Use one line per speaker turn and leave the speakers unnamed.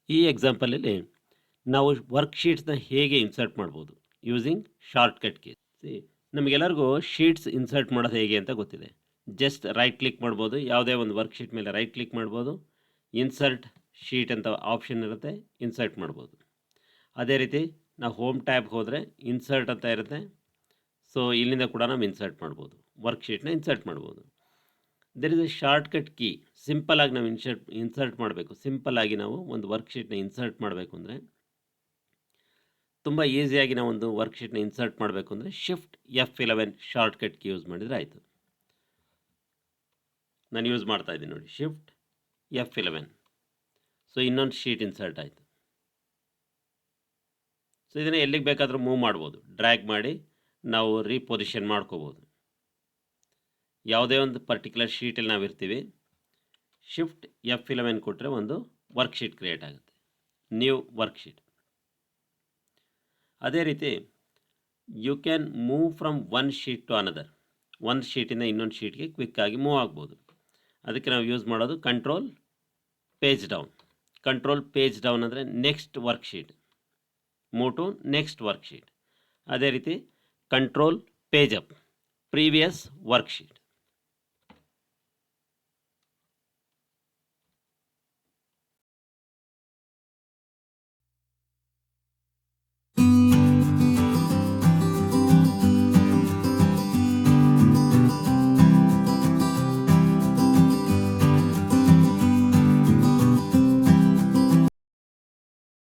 ಈ ಎಕ್ಸಾಂಪಲಲ್ಲಿ ನಾವು ವರ್ಕ್‌ಶೀಟ್ಸ್‌ನ ಹೇಗೆ ಇನ್ಸರ್ಟ್ ಮಾಡ್ಬೋದು ಯೂಸಿಂಗ್ ಶಾರ್ಟ್‌ಕಟ್ ಕೀಸ್. ಸಿ ನಮಗೆಲ್ಲರಿಗೂ ಶೀಟ್ಸ್ ಇನ್ಸರ್ಟ್ ಮಾಡೋದು ಹೇಗೆ ಅಂತ ಗೊತ್ತಿದೆ. ಜಸ್ಟ್ ರೈಟ್ ಕ್ಲಿಕ್ ಮಾಡ್ಬೋದು. ಯಾವುದೇ ಒಂದು ವರ್ಕ್‌ಶೀಟ್ ಮೇಲೆ ರೈಟ್ ಕ್ಲಿಕ್ ಮಾಡ್ಬೋದು. ಇನ್ಸರ್ಟ್ ಶೀಟ್ ಅಂತ ಆಪ್ಷನ್ ಇರುತ್ತೆ. ಇನ್ಸರ್ಟ್ ಮಾಡ್ಬೋದು. ಅದೇ ರೀತಿ ನಾವು ಹೋಮ್ ಟ್ಯಾಬ್ಗೆ ಹೋದರೆ ಇನ್ಸರ್ಟ್ ಅಂತ ಇರುತ್ತೆ. ಸೊ ಇಲ್ಲಿಂದ ಕೂಡ ನಾವು ಇನ್ಸರ್ಟ್ ಮಾಡ್ಬೋದು. ವರ್ಕ್‌ಶೀಟ್‌ನ ಇನ್ಸರ್ಟ್ ಮಾಡ್ಬೋದು. There is a shortcut key. Simple ಆಗಿ ನಾವು ಇನ್ಸರ್ಟ್ ಮಾಡಬೇಕು. ಸಿಂಪಲ್ ಆಗಿ ನಾವು ಒಂದು ವರ್ಕ್‌ಶೀಟ್‌ನ ಇನ್ಸರ್ಟ್ ಮಾಡಬೇಕು ಅಂದರೆ ತುಂಬ ಈಸಿಯಾಗಿ ನಾವು ಒಂದು ವರ್ಕ್‌ಶೀಟ್‌ನ ಇನ್ಸರ್ಟ್ ಮಾಡಬೇಕು ಅಂದರೆ shift F11 shortcut key use ಮಾಡಿದರೆ ಆಯಿತು. ನಾನು ಯೂಸ್ ಮಾಡ್ತಾ ಇದ್ದೀನಿ ನೋಡಿ, ಶಿಫ್ಟ್ F11. ಸೊ ಇನ್ನೊಂದು ಶೀಟ್ ಇನ್ಸರ್ಟ್ ಆಯಿತು. ಸೊ ಇದನ್ನು ಎಲ್ಲಿಗೆ ಬೇಕಾದರೂ ಮೂವ್ ಮಾಡ್ಬೋದು. ಡ್ರ್ಯಾಗ್ ಮಾಡಿ ನಾವು ರೀಪೊಸಿಷನ್ ಮಾಡ್ಕೋಬೋದು. ಯಾವುದೇ ಒಂದು ಪರ್ಟಿಕ್ಯುಲರ್ ಶೀಟಲ್ಲಿ ನಾವು ಇರ್ತೀವಿ, ಶಿಫ್ಟ್ F11 ಕೊಟ್ಟರೆ ಒಂದು ವರ್ಕ್‌ಶೀಟ್ ಕ್ರಿಯೇಟ್ ಆಗುತ್ತೆ. New worksheet. ಅದೇ ರೀತಿ you can move from one sheet to another. ಒಂದು ಶೀಟಿಂದ ಇನ್ನೊಂದು ಶೀಟ್ಗೆ ಕ್ವಿಕ್ಕಾಗಿ ಮೂವ್ ಆಗ್ಬೋದು. ಅದಕ್ಕೆ ನಾವು ಯೂಸ್ ಮಾಡೋದು control page down. Control page down ಅಂದರೆ next worksheet. Move to next worksheet. ಅದೇ ರೀತಿ control page up, previous worksheet.